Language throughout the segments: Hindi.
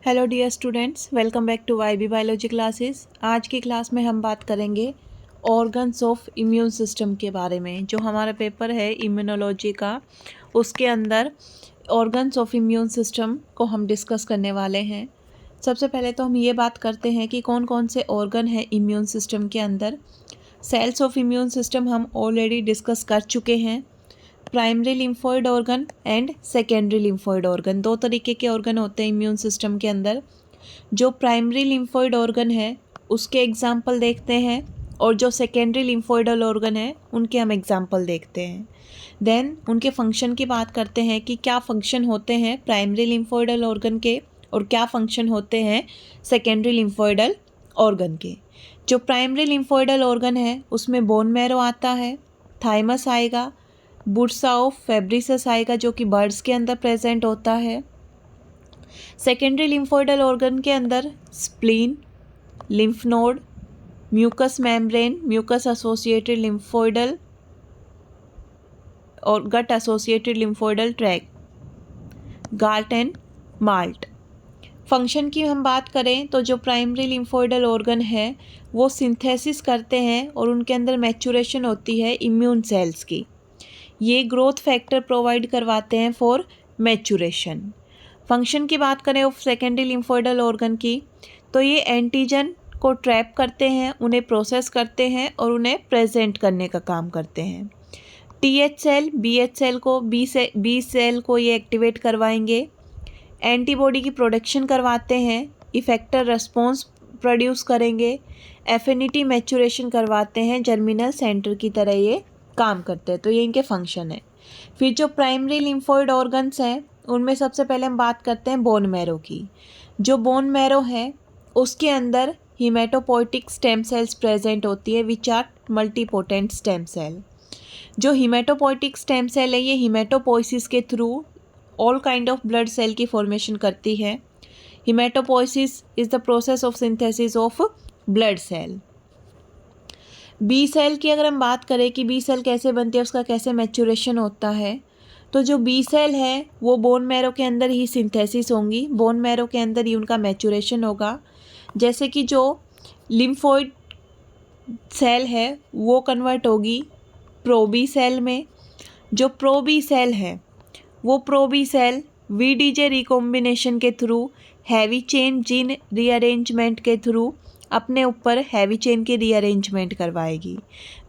Hello dear students, welcome back to YB biology classes. आज की क्लास में हम बात करेंगे ऑर्गन्स ऑफ इम्यून सिस्टम के बारे में। जो हमारा पेपर है इम्यूनोलॉजी का, उसके अंदर ऑर्गन्स ऑफ इम्यून सिस्टम को हम डिस्कस करने वाले हैं। सबसे पहले तो हम ये बात करते हैं कि कौन कौन से ऑर्गन है इम्यून सिस्टम के अंदर। सेल्स ऑफ इम्यून सिस्टम हम ऑलरेडी डिस्कस कर चुके हैं। Primary lymphoid organ and secondary lymphoid organ, दो तरीके के ऑर्गन होते हैं इम्यून सिस्टम के अंदर। जो प्राइमरी लिम्फोइड ऑर्गन है उसके एग्जाम्पल देखते हैं, और जो सेकेंडरी लिम्फोइडल ऑर्गन है उनके हम एग्जाम्पल देखते हैं। देन उनके फंक्शन की बात करते हैं कि क्या फंक्शन होते हैं प्राइमरी लिम्फोइडल ऑर्गन के और क्या फंक्शन होते हैं सेकेंडरी लिम्फोइडल ऑर्गन के। जो प्राइमरी लिम्फोइडल ऑर्गन है उसमें बोन मैरो आता है, थाइमस आएगा, बुर्सा ऑफ फेब्रिसस आएगा जो कि बर्ड्स के अंदर प्रेजेंट होता है। सेकेंडरी लिम्फोइडल ऑर्गन के अंदर spleen, lymph node, mucus membrane, mucus associated lymphoidal और gut associated lymphoidal tract, GALT and MALT. Function की हम बात करें तो जो प्राइमरी लिम्फोइडल ऑर्गन है वो सिंथेसिस करते हैं और उनके अंदर मैचुरेशन होती है इम्यून सेल्स की। ये ग्रोथ फैक्टर प्रोवाइड करवाते हैं फॉर मैचुरेशन। फंक्शन की बात करें ऑफ सेकेंडरी लिम्फोइडल ऑर्गन की, तो ये एंटीजन को ट्रैप करते हैं, उन्हें प्रोसेस करते हैं और उन्हें प्रेजेंट करने का काम करते हैं। टीएच सेल, बीएच सेल को बी सेल को ये एक्टिवेट करवाएंगे, एंटीबॉडी की प्रोडक्शन करवाते हैं, इफेक्टर रेस्पॉन्स प्रोड्यूस करेंगे, एफिनिटी मैचुरेशन करवाते हैं, जर्मिनल सेंटर की तरह ये काम करते हैं। तो ये इनके फंक्शन है। फिर जो प्राइमरी लिम्फोइड ऑर्गन्स हैं उनमें सबसे पहले हम बात करते हैं बोन मैरो की। जो बोन मैरो है उसके अंदर हीमेटोपोइटिक स्टेम सेल्स प्रेजेंट होती है which are multipotent stem cell. जो हीमेटोपोइटिक स्टेम सेल है ये हीमेटोपोइसिस के through all kind of blood cell की फॉर्मेशन करती है। Haematopoiesis is the process of synthesis of blood cell. B cell की अगर हम बात करें कि बी सेल कैसे बनती है, उसका कैसे मैचुरेशन होता है, तो जो बी सेल है वो बोन मैरो के अंदर ही सिंथेसिस होंगी, बोन मैरो के अंदर ही उनका मैचुरेशन होगा। जैसे कि जो लिम्फोइड सेल है वो कन्वर्ट होगी प्रोबी सेल में। जो प्रोबी सेल है वो प्रोबी सेल वीडीजे रिकॉम्बिनेशन के through, heavy chain gene rearrangement के थ्रू अपने ऊपर हैवी चेन की रीअरेंजमेंट करवाएगी।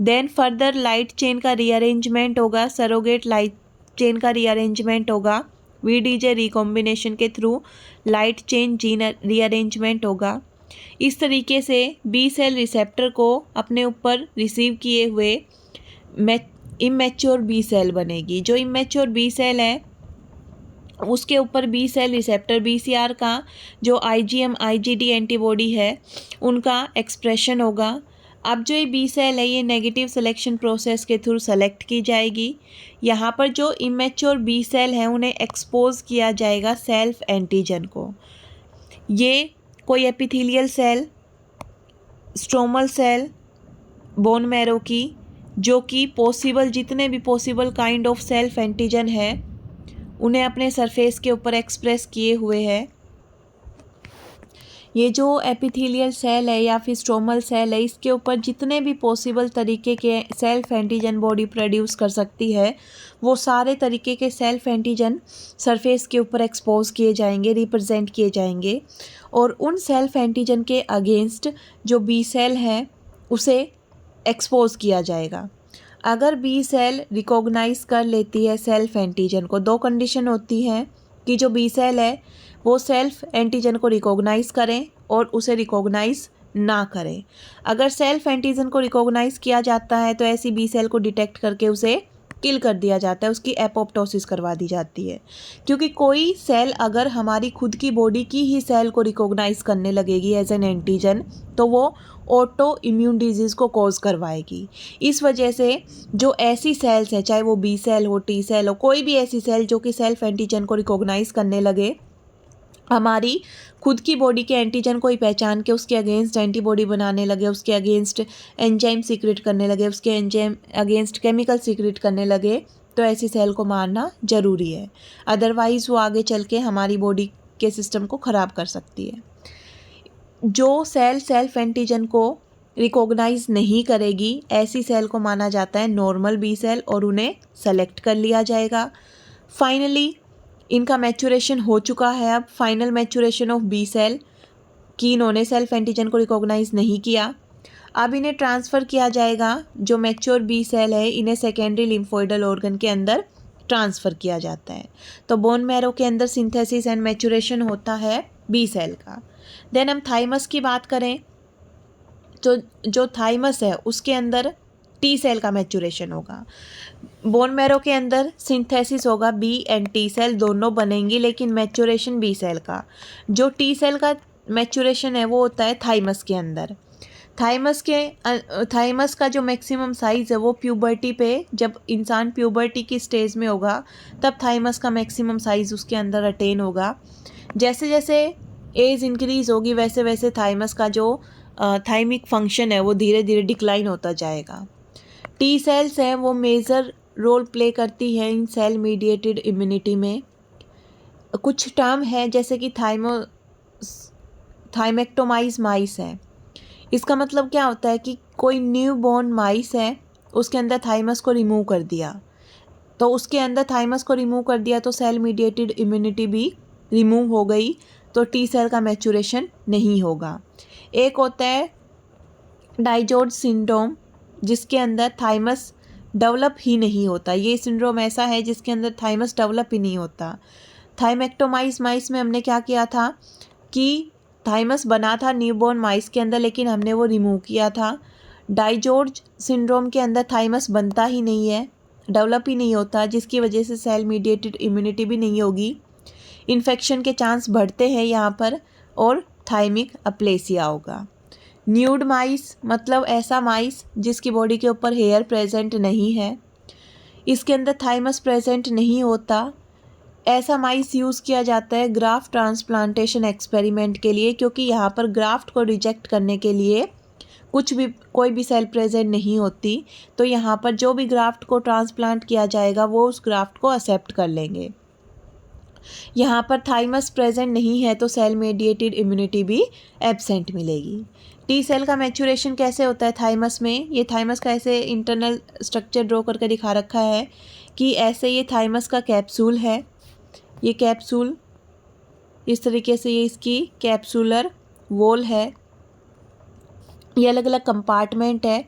देन फर्दर लाइट चेन का रीअरेंजमेंट होगा, सरोगेट लाइट चेन का रीअरेंजमेंट होगा, वीडीजे रिकॉम्बिनेशन के through light chain gene rearrangement होगा। इस तरीके से बी सेल रिसेप्टर को अपने ऊपर रिसीव किए हुए इमैच्योर बी सेल बनेगी। जो इमैच्योर बी सेल है उसके ऊपर बी सेल रिसेप्टर बीसीआर का जो आईजीएम आईजीडी एंटीबॉडी है उनका एक्सप्रेशन होगा। अब जो ये बी सेल है ये नेगेटिव सिलेक्शन प्रोसेस के थ्रू सेलेक्ट की जाएगी। यहाँ पर जो इमैच्योर बी सेल हैं उन्हें एक्सपोज किया जाएगा सेल्फ एंटीजन को। ये कोई epithelial cell, stromal cell bone marrow की, जो कि पॉसिबल जितने भी possible kind of self antigen है उन्हें अपने सरफेस के ऊपर एक्सप्रेस किए हुए है। ये जो एपिथेलियल सेल है या फिर स्ट्रोमल सेल है इसके ऊपर जितने भी पॉसिबल तरीके के सेल्फ एंटीजन बॉडी प्रोड्यूस कर सकती है वो सारे तरीके के सेल्फ एंटीजन सरफेस के ऊपर एक्सपोज किए जाएंगे, रिप्रेजेंट किए जाएंगे, और उन सेल्फ एंटीजन के अगेंस्ट जो बी सेल है उसे एक्सपोज किया जाएगा। अगर बी सेल रिकॉग्नाइज कर लेती है सेल्फ एंटीजन को, दो कंडीशन होती हैं कि जो बी सेल है वो सेल्फ एंटीजन को रिकॉग्नाइज करें और उसे रिकॉग्नाइज ना करें। अगर सेल्फ एंटीजन को रिकॉग्नाइज किया जाता है तो ऐसी बी सेल को डिटेक्ट करके उसे किल कर दिया जाता है, उसकी एपोप्टोसिस करवा दी जाती है। क्योंकि कोई सेल अगर हमारी खुद की बॉडी की ही सेल को रिकॉग्नाइज करने लगेगी एज एन एंटीजन तो वो ऑटो इम्यून डिजीज़ को कॉज करवाएगी। इस वजह से जो ऐसी सेल्स है, चाहे वो बी सेल हो, टी सेल हो, कोई भी ऐसी सेल जो कि सेल्फ एंटीजन को रिकॉग्नाइज करने लगे, हमारी खुद की बॉडी के एंटीजन को ही पहचान के उसके अगेंस्ट एंटीबॉडी बनाने लगे, उसके अगेंस्ट एंजाइम सीक्रेट करने लगे, उसके एंजाइम अगेंस्ट केमिकल सीक्रेट करने लगे, तो ऐसी सेल को मारना ज़रूरी है। अदरवाइज़ वो आगे चल के हमारी बॉडी के सिस्टम को ख़राब कर सकती है। जो सेल सेल्फ एंटीजन को रिकॉग्नाइज नहीं करेगी ऐसी सेल को माना जाता है नॉर्मल बी सेल और उन्हें सेलेक्ट कर लिया जाएगा। फाइनली इनका मैच्योरेशन हो चुका है। अब final maturation of B cell कि इन्होंने सेल्फ एंटीजन को रिकॉग्नाइज नहीं किया। अब इन्हें ट्रांसफ़र किया जाएगा, जो मैच्योर बी सेल है इन्हें सेकेंडरी लिम्फोइडल ऑर्गन के अंदर ट्रांसफ़र किया जाता है। तो बोन मैरो के अंदर सिंथेसिस एंड मैच्योरेशन होता है बी सेल का। देन हम थाइमस की बात करें तो जो थाइमस है उसके अंदर टी सेल का मैच्योरेशन होगा। बोन मैरो के अंदर सिंथेसिस होगा, बी एंड टी सेल दोनों बनेंगी, लेकिन मैच्योरेशन बी सेल का। जो टी सेल का मैच्योरेशन है वो होता है थाइमस के अंदर। थाइमस का जो मैक्सिमम साइज़ है वो प्यूबर्टी पे, जब इंसान प्यूबर्टी की स्टेज में होगा तब थाइमस का मैक्सिमम साइज़ उसके अंदर अटेन होगा। जैसे जैसे एज इंक्रीज़ होगी वैसे वैसे थाइमस का जो थाइमिक फंक्शन है वो धीरे धीरे डिक्लाइन होता जाएगा। टी सेल्स हैं वो मेजर रोल प्ले करती हैं इन सेल मीडिएटेड इम्यूनिटी में। कुछ टर्म है जैसे कि थाइमेक्टोमाइज माइस है। इसका मतलब क्या होता है कि कोई न्यू बॉर्न माइस है, उसके अंदर थाइमस को रिमूव कर दिया, तो उसके अंदर थाइमस को रिमूव कर दिया तो सेल मीडिएटेड इम्यूनिटी भी रिमूव हो गई, तो टी सेल का मैच्योरेशन नहीं होगा। एक होता है डाइजॉर्ज सिंड्रोम, जिसके अंदर थाइमस डेवलप ही नहीं होता। ये सिंड्रोम ऐसा है जिसके अंदर थाइमस डेवलप ही नहीं होता। थाइमेक्टोमाइज माइस में हमने क्या किया था कि थाइमस बना था न्यूबॉर्न माइस के अंदर, लेकिन हमने वो रिमूव किया था। डाइजॉर्ज सिंड्रोम के अंदर थाइमस बनता ही नहीं है, डेवलप ही नहीं होता, जिसकी वजह से सेल मीडिएटेड इम्यूनिटी भी नहीं होगी। इन्फेक्शन के चांस बढ़ते हैं यहाँ पर और थाइमिक अप्लेसिया होगा। न्यूड माइस मतलब ऐसा माइस जिसकी बॉडी के ऊपर हेयर प्रेजेंट नहीं है, इसके अंदर थाइमस प्रेजेंट नहीं होता। ऐसा माइस यूज़ किया जाता है ग्राफ्ट ट्रांसप्लांटेशन एक्सपेरिमेंट के लिए, क्योंकि यहाँ पर ग्राफ्ट को रिजेक्ट करने के लिए कोई भी सेल प्रेजेंट नहीं होती, तो यहाँ पर जो भी ग्राफ्ट को ट्रांसप्लांट किया जाएगा वो उस ग्राफ्ट को एक्सेप्ट कर लेंगे। यहाँ पर थाइमस प्रेजेंट नहीं है तो सेल मेडिएटेड इम्यूनिटी भी एब्सेंट मिलेगी। टी सेल का मैच्योरेशन कैसे होता है थाइमस में? ये थाइमस का ऐसे इंटरनल स्ट्रक्चर ड्रॉ करके दिखा रखा है कि ऐसे ये थाइमस का कैप्सूल है। ये कैप्सूल इस तरीके से, ये इसकी कैप्सूलर वॉल है, ये अलग अलग कंपार्टमेंट है।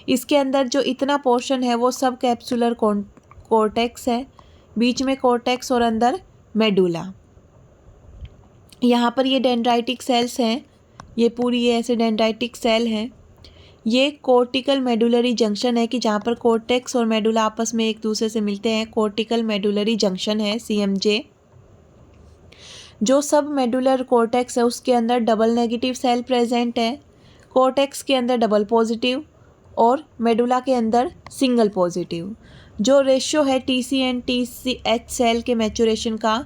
इसके अंदर जो इतना पोर्शन है वो सब कैप्सूलर कॉर्टेक्स है, बीच में कॉर्टेक्स और अंदर मेडुला। यहाँ पर ये डेंड्राइटिक सेल्स हैं, ये पूरी ये ऐसे डेंड्राइटिक सेल हैं। ये कॉर्टिकल मेडुलरी जंक्शन है कि जहाँ पर कॉर्टेक्स और मेडुला आपस में एक दूसरे से मिलते हैं, कॉर्टिकल मेडुलरी जंक्शन है CMJ। जो सब मेडुलर कॉर्टेक्स है उसके अंदर डबल नेगेटिव सेल प्रेजेंट है, कॉर्टेक्स के अंदर डबल पॉजिटिव और मेडुला के अंदर सिंगल पॉजिटिव। जो रेशियो है TC एंड TH सेल के मैच्योरेशन का,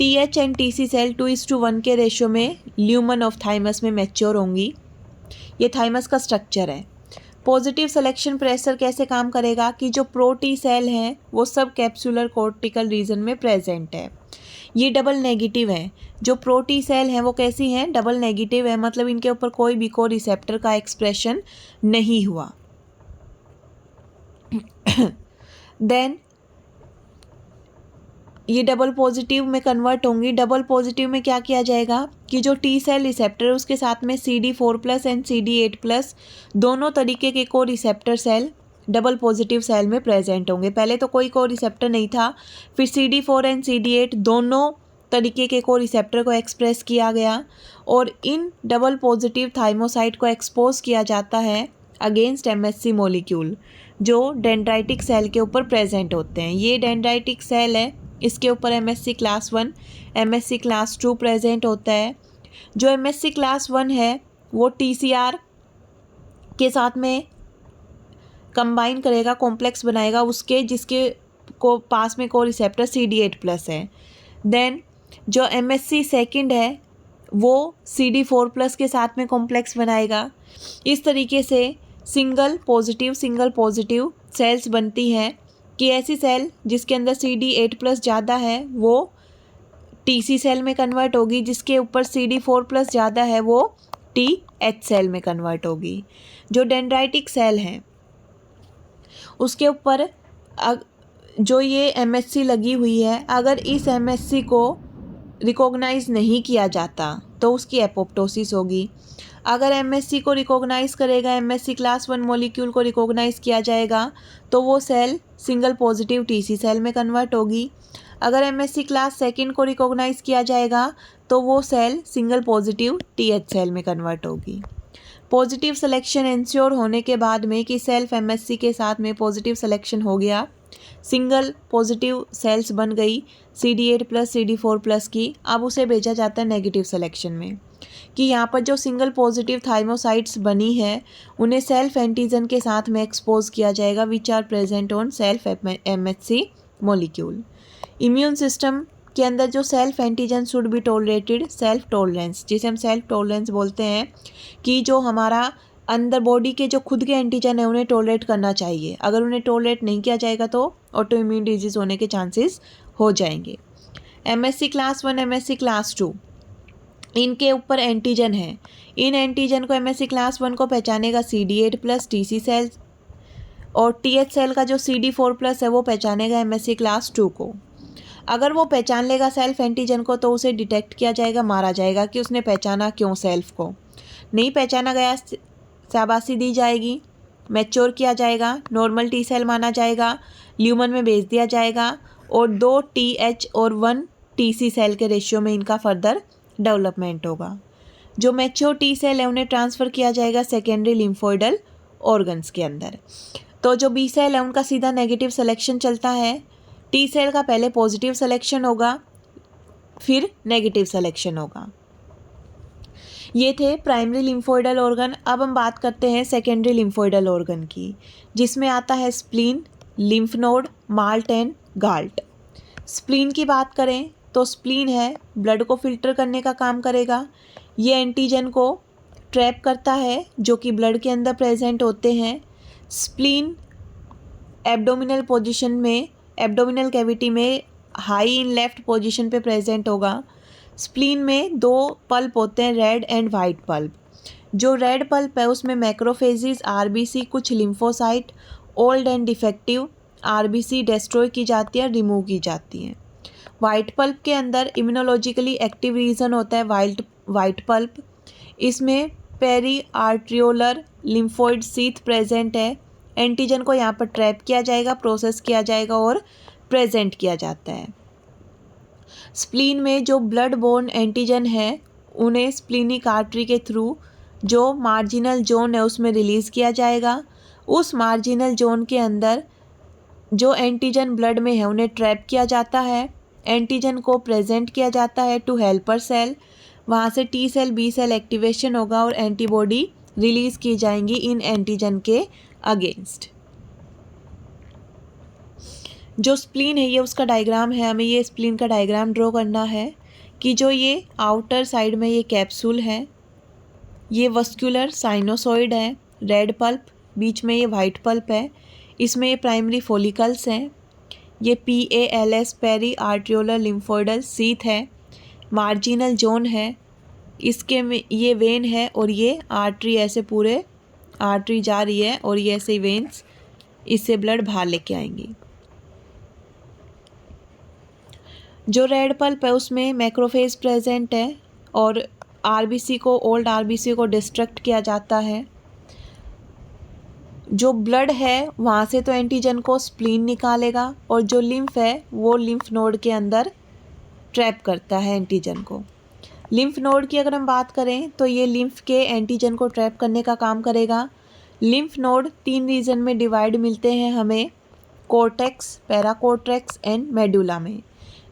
TH एंड TC सेल 2:1 के रेशियो में ल्यूमन ऑफ थाइमस में मैच्योर होंगी। ये थाइमस का स्ट्रक्चर है। पॉजिटिव सिलेक्शन प्रेशर कैसे काम करेगा कि जो प्रो टी सेल हैं वो सब कैप्सुलर कॉर्टिकल रीजन में प्रेजेंट है। ये डबल नेगेटिव है। जो प्रो टी सेल हैं वो कैसी हैं? डबल नेगेटिव है, मतलब इनके ऊपर कोई भी को रिसेप्टर का एक्सप्रेशन नहीं हुआ। देन ये डबल पॉजिटिव में कन्वर्ट होंगी। डबल पॉजिटिव में क्या किया जाएगा कि जो टी सेल रिसेप्टर है उसके साथ में CD4+ एंड CD8+ दोनों तरीके के को receptor cell double positive cell में प्रेजेंट होंगे। पहले तो कोई को रिसेप्टर नहीं था, फिर CD4 एंड CD8 दोनों तरीके के को रिसेप्टर को एक्सप्रेस किया गया और इन डबल पॉजिटिव थाइमोसाइट को एक्सपोज किया जाता है अगेंस्ट MSC मॉलिक्यूल जो डेंड्राइटिक सेल के ऊपर प्रेजेंट होते हैं। ये डेंड्राइटिक सेल है, इसके ऊपर MSC class 1, MSC class 2 present होता है। जो MSC क्लास 1 है वो TCR के साथ में कंबाइन करेगा, कॉम्प्लेक्स बनाएगा उसके, जिसके को पास में को रिसेप्टर CD8+ है। देन जो MSC सेकंड है वो CD4+ के साथ में कॉम्प्लेक्स बनाएगा। इस तरीके से सिंगल पॉजिटिव सेल्स बनती हैं कि ऐसी सेल जिसके अंदर CD8+ ज़्यादा है वो TC सेल में कन्वर्ट होगी, जिसके ऊपर CD4+ ज़्यादा है वो TH सेल में कन्वर्ट होगी। जो डेंड्राइटिक सेल हैं उसके ऊपर जो ये MSC लगी हुई है, अगर इस MSC को रिकॉग्नाइज़ नहीं किया जाता तो उसकी एपोप्टोसिस होगी। अगर MSC को रिकॉग्नाइज़ करेगा, MSC क्लास 1 मॉलिक्यूल को रिकॉग्नाइज़ किया जाएगा तो वो cell single positive TC cell में कन्वर्ट होगी। अगर MSC क्लास 2 को रिकॉग्नाइज़ किया जाएगा तो वो cell single positive TH cell में कन्वर्ट होगी। पॉजिटिव सिलेक्शन इंश्योर होने के बाद में कि सेल्फ MSC के साथ में पॉजिटिव सिलेक्शन हो गया, सिंगल पॉजिटिव सेल्स बन गई CD8+ CD4+ की, अब उसे भेजा जाता है नेगेटिव सिलेक्शन में कि यहाँ पर जो सिंगल पॉजिटिव थाइमोसाइट्स बनी है उन्हें सेल्फ एंटीजन के साथ में एक्सपोज किया जाएगा which are present on self MHC molecule. Immune system के अंदर जो self antigen should be tolerated, self tolerance जिसे हम सेल्फ टॉलरेंस बोलते हैं कि जो हमारा अंदर बॉडी के जो खुद के एंटीजन है उन्हें टॉलरेट करना चाहिए। अगर उन्हें टॉलरेट नहीं किया जाएगा तो ऑटो इम्यून डिजीज़ होने के चांसेस हो जाएंगे। MSC क्लास 1, MSC क्लास 2 इनके ऊपर एंटीजन है। इन एंटीजन को MSC क्लास 1 को पहचानेगा CD8+ TC सेल और TH सेल का जो CD4+ है वो पहचानेगा MSC क्लास 2 को। अगर वो पहचान लेगा सेल्फ एंटीजन को तो उसे डिटेक्ट किया जाएगा, मारा जाएगा कि उसने पहचाना क्यों सेल्फ को। नहीं पहचाना गया, शाबाशी दी जाएगी, मैच्योर किया जाएगा, नॉर्मल T सेल माना जाएगा, ल्यूमन में भेज दिया जाएगा और 2 TH और 1 TC सेल के रेशियो में इनका फर्दर डेवलपमेंट होगा। जो मैच्योर T सेल है उन्हें ट्रांसफ़र किया जाएगा सेकेंडरी लिम्फोइडल ऑर्गन्स के अंदर। तो जो B सेल है उनका सीधा नेगेटिव सिलेक्शन चलता है। T सेल का पहले पॉजिटिव सिलेक्शन होगा फिर नेगेटिव सिलेक्शन होगा। ये थे प्राइमरी लिम्फोइडल ऑर्गन। अब हम बात करते हैं सेकेंडरी लिम्फोइडल ऑर्गन की, जिसमें आता है spleen, lymph node, MALT and GALT. Spleen की बात करें तो स्प्लीन है ब्लड को फिल्टर करने का काम करेगा। ये एंटीजन को ट्रैप करता है जो कि ब्लड के अंदर प्रेजेंट होते हैं। स्प्लीन एब्डोमिनल पोजीशन में, एब्डोमिनल कैविटी में हाई इन लेफ्ट पोजीशन पे प्रेजेंट होगा। स्प्लीन में 2 पल्प होते हैं, रेड एंड वाइट पल्प। जो रेड पल्प है उसमें मैक्रोफेजेस, RBC, कुछ lymphocyte, old and defective RBC destroy की जाती है, रिमूव की जाती हैं। वाइट पल्प के अंदर इम्यूनोलॉजिकली एक्टिव रीजन होता है वाइट पल्प। इसमें पेरी आर्ट्रियोलर लिम्फोइड सीथ प्रेजेंट है। एंटीजन को यहाँ पर ट्रैप किया जाएगा, प्रोसेस किया जाएगा और प्रेजेंट किया जाता है। स्प्लीन में जो ब्लड बोर्न एंटीजन है उन्हें स्प्लीनिक आर्टरी के थ्रू जो मार्जिनल जोन है उसमें रिलीज़ किया जाएगा। उस मार्जिनल जोन के अंदर जो एंटीजन ब्लड में है उन्हें ट्रैप किया जाता है। एंटीजन को प्रेजेंट किया जाता है टू हेल्पर सेल। वहाँ से T cell, B cell activation होगा और एंटीबॉडी रिलीज़ की जाएंगी इन एंटीजन के अगेंस्ट। जो स्प्लीन है ये उसका डायग्राम है, हमें ये स्प्लीन का डायग्राम ड्रॉ करना है कि जो ये आउटर साइड में ये कैप्सूल है, ये वस्कुलर साइनोसॉइड है, रेड पल्प, बीच में ये वाइट पल्प है, इसमें ये प्राइमरी फॉलिकल्स हैं, ये PALS पेरी आर्ट्रियोलर लिम्फोइडल सीथ है, मार्जिनल जोन है, इसके में ये वेन है और ये आर्टरी, ऐसे पूरे आर्टरी जा रही है और ये ऐसे वेन्स इससे ब्लड बाहर लेके आएंगी। जो रेड पल्प है उसमें मैक्रोफेज प्रेजेंट है और RBC को, ओल्ड RBC को डिस्ट्रैक्ट किया जाता है। जो ब्लड है वहाँ से तो एंटीजन को स्प्लीन निकालेगा और जो लिम्फ है वो लिम्फ नोड के अंदर ट्रैप करता है एंटीजन को। लिम्फ नोड की अगर हम बात करें तो ये लिम्फ के एंटीजन को ट्रैप करने का काम करेगा। लिम्फ नोड 3 रीजन में डिवाइड मिलते हैं हमें, कोर्टेक्स, पैराकोर्टेक्स एंड मेडुला में।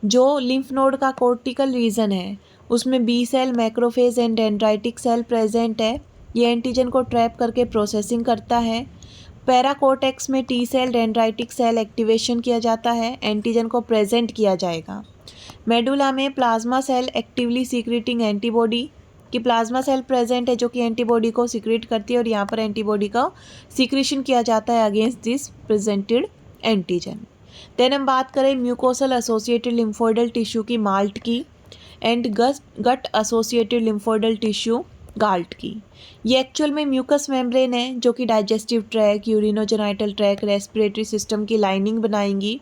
जो लिम्फ नोड का कोर्टिकल रीजन है उसमें B cell, macrophage and dendritic cell present है। ये एंटीजन को ट्रैप करके प्रोसेसिंग करता है। पैराकोर्टेक्स में T cell, dendritic cell activation किया जाता है, एंटीजन को प्रेजेंट किया जाएगा। मेडुला में plasma cell actively secreting antibody की प्लाज्मा सेल प्रेजेंट है जो कि एंटीबॉडी को सीक्रेट करती है और यहाँ पर एंटीबॉडी का सीक्रेशन किया जाता है against this presented antigen. Then हम बात करें म्यूकोसल एसोसिएटेड लिम्फोइडल टिश्यू की, माल्ट की। And gut associated lymphoidal tissue GALT की। ये एक्चुअल में म्यूकस मेम्ब्रेन है जो कि digestive tract, urinogenital tract, respiratory system की लाइनिंग बनाएंगी।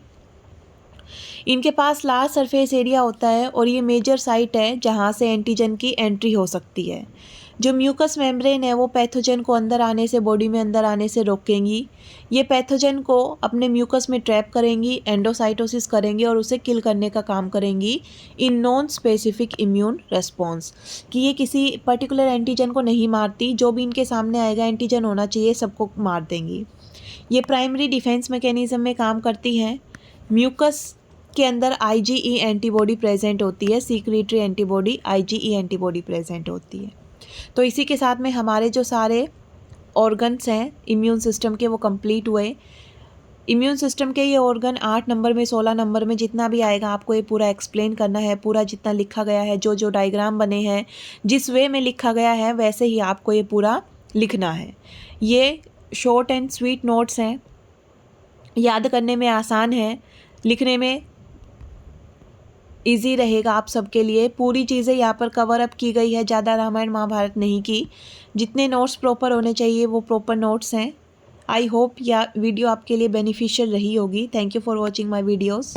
इनके पास लार्ज सरफेस एरिया होता है और ये मेजर साइट है जहाँ से एंटीजन की एंट्री हो सकती है। जो म्यूकस मेम्ब्रेन है वो पैथोजन को अंदर आने से, बॉडी में अंदर आने से रोकेंगी। ये पैथोजन को अपने म्यूकस में ट्रैप करेंगी, एंडोसाइटोसिस करेंगी और उसे किल करने का काम करेंगी in non specific immune response, कि ये किसी पर्टिकुलर एंटीजन को नहीं मारती, जो भी इनके सामने आएगा एंटीजन होना चाहिए सबको मार देंगी। ये प्राइमरी डिफेंस मैकेनिज्म में काम करती हैं। म्यूकस के अंदर IgE एंटीबॉडी प्रेजेंट होती है, secretory antibody IgE antibody present होती है। तो इसी के साथ में हमारे जो सारे ऑर्गन्स हैं इम्यून सिस्टम के वो कंप्लीट हुए। इम्यून सिस्टम के ये ऑर्गन 8 नंबर में, 16 नंबर में, जितना भी आएगा आपको ये पूरा एक्सप्लेन करना है। पूरा जितना लिखा गया है, जो जो डायग्राम बने हैं, जिस वे में लिखा गया है वैसे ही आपको ये पूरा लिखना है। ये शॉर्ट एंड स्वीट नोट्स हैं, याद करने में आसान है, लिखने में इजी रहेगा आप सबके लिए। पूरी चीज़ें यहाँ पर कवर अप की गई है, ज़्यादा रामायण महाभारत नहीं की। जितने नोट्स प्रॉपर होने चाहिए वो प्रॉपर नोट्स हैं। आई होप यह वीडियो आपके लिए बेनिफिशियल रही होगी। Thank you for watching my videos.